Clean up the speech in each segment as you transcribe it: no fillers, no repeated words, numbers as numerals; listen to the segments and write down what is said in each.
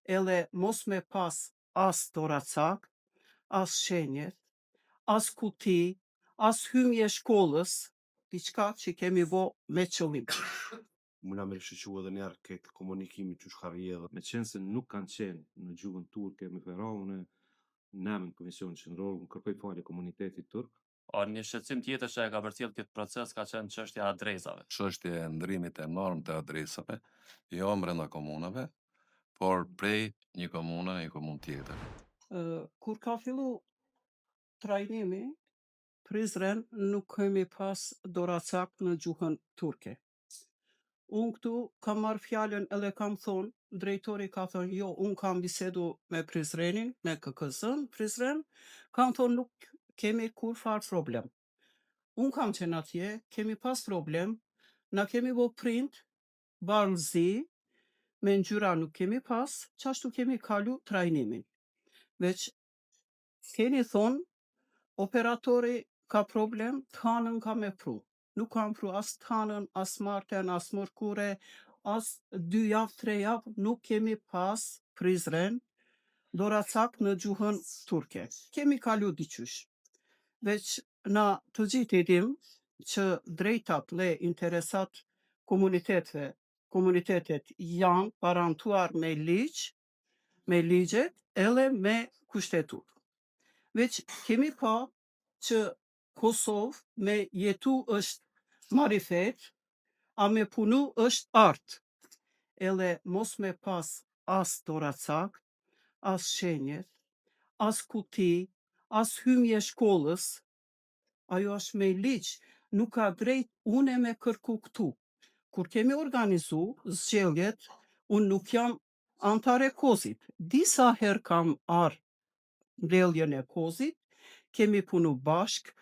edhe mos me pas as doracak, as shenjet, as kuti, as hymje shkollës, diçka që kemi bo me qëllim. Muna me rishqyqu edhe njerë këtë komunikimi që shkarje edhe me qenë se nuk kanë qenë në gjuhën turke me fera unë namin Komisionin Qendror, unë kërkoj falje komunitetit turk. Një shqetësim tjetër që e ka përcjell këtë proces ka qenë çështja e adresave. Çështja e ndrimit të enorm të adresave, jo brenda komunave, por prej një komune në një komunë tjetër. Kur ka fillu trajnimi, Prizren nuk kemi pas doracak në gjuhën turke. Unë këtu kam marrë fjallën edhe kam thonë, drejtori ka thonë, jo, unë kam bisedu me Prizrenin, me KKZ-n, Prizren, kam thonë nuk kemi kur farë problem. Unë kam qenë atje, kemi pas problem, na kemi bo print, barëlzi, me ngjyra nuk kemi pas, qashtu kemi kalu trajnimin. Veç, keni thonë, operatori ka problem, të hanën ka me pru. Nuk kam pru as të hanën, as marten, as mërkure, as 2 javë, 3 javë, nuk kemi pas Prizren, doracak në gjuhën turke. Kemi kalu diqysh. Veç na të gjithë dim që drejtat dhe interesat komunitetet janë parantuar me ligjet edhe me kushtetur. Veç kemi pa që Kosovë me jetu është marifet, a me punu është art. Edhe mos me pas as doracak, as shenjet, as kuti, as hymje shkollës, ajo është me ligj, nuk ka drejt une me kërku këtu. Kur kemi organizu zgjedhjet, unë nuk jam antare kozit. Disa herë kam arë mbledhjen e kozit, kemi punu bashk,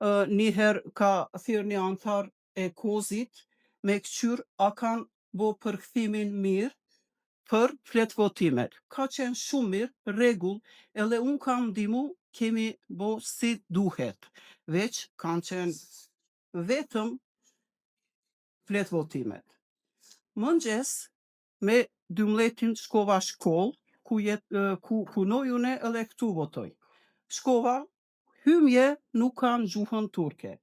njëherë ka thirrë një antar e kozit me këqyr a kanë bo përkthimin mirë për flet votimet. Ka qenë shumë mirë, rregull, edhe unë kam ndihmu, kemi bo si duhet. Veç kanë qenë vetëm flet votimet. Mëngjes me 12 shkova shkollë, ku punoj une edhe këtu votoj. Shkova, hymje nuk kanë gjuhën turke.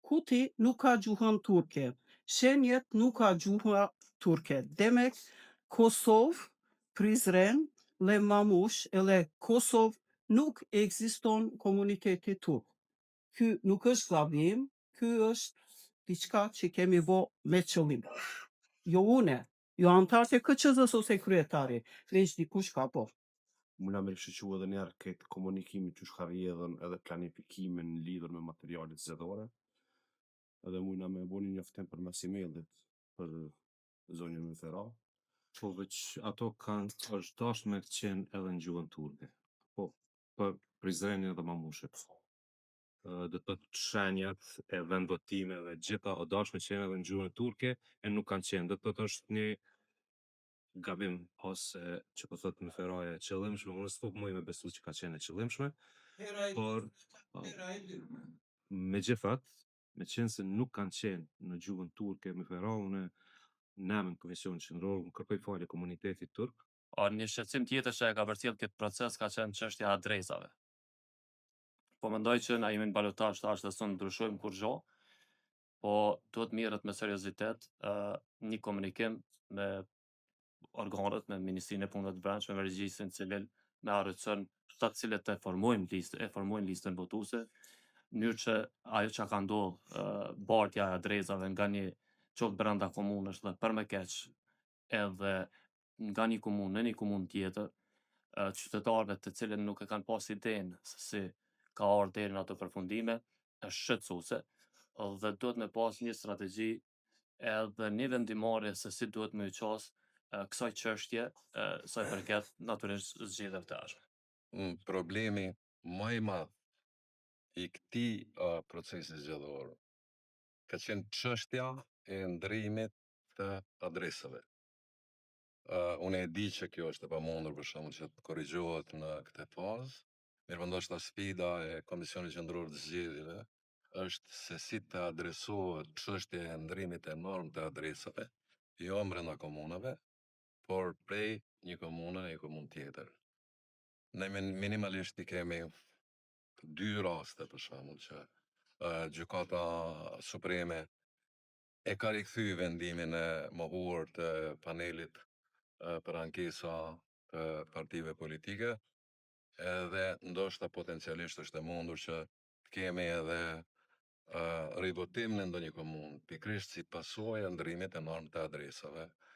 Kuti nuk ka gjuhën turke. Shenjet nuk ka gjuhën turke. Demek, Kosovë, Prizren, dhe Mamush, edhe Kosovë nuk ekziston komuniteti turk. Ky nuk është gabim, ky është diçka që kemi bo me qëllim. Jo une, jo antarët e KQZ-s ose kryetari, veç dikush ka po. Muna me rishqyqu edhe njerë këtë komunikimi që shkarje edhe planifikimin lidhur me materialet zgjedhore. Edhe muna me bo një njoftim për mes emailit për zonjën me fera. Po veç ato është dashur me qenë edhe në gjuhën turke. Po, për Prizrenin edhe Mamushit. Do të shenjat e vendvotimeve gjitha o dashur me qenë edhe në gjuhën turke e nuk kanë qenë. Do të është një gabim ose që po thotë me feraje e qëllimshme, unë s'po muj me besu që ka qenë e qëllimshme, por megjithatë, me qenë se nuk kanë qenë në gjuhën turke me fera, unë namin Komisionin Qendror, unë kërkoj falje komunitetit turk. Një shqetësim tjetër që e ka përcjell këtë proces ka qenë çështja e adresave. Po mendoj që na jemi në balotazh tash dhe s'u ndryshojmë kur gjo, po duhet mirët me seriozitet një komunikim me organet, me Ministrinë e Punëve të Brendshme, me Regjistrin Civil, me arrëcën të cilët e formojnë listën votuese, në mënyrë që ajo që ka ndodhur bartja e adresave nga një qoftë brenda komunës dhe për me keq edhe nga një komunë në një komunë tjetër, qytetarëve të cilët nuk e kanë pas idenë se si ka ardhur deri në ato përfundime, është shqetësuese dhe duhet me pas një strategji edhe një vendimarrje se si duhet me qas kësaj çështje sa i përket natyrisht zgjedhjeve të ardhshme. Problemi më i madh i këtij procesi zgjedhor ka qenë çështja e ndrimit të adresave. Unë e di që kjo është e pamundur për shkakun që të korrigjohet në këtë fazë, mirë ndoshta sfida e Komisionit Qendror të Zgjedhjeve është se si të adresohet çështja e ndrimit enorm të adresave, jo brenda komunave, por prej një komune në një komunë tjetër. Ne minimalisht i kemi 2 raste për shembull që Gjykata Supreme e ka rikthy vendimin e mohuar të panelit për ankesa të partive politike, edhe ndoshta potencialisht është e mundur që të kemi edhe rivotim në ndonjë komunë, pikërisht si pasojë e ndrrimit të normës të adresave.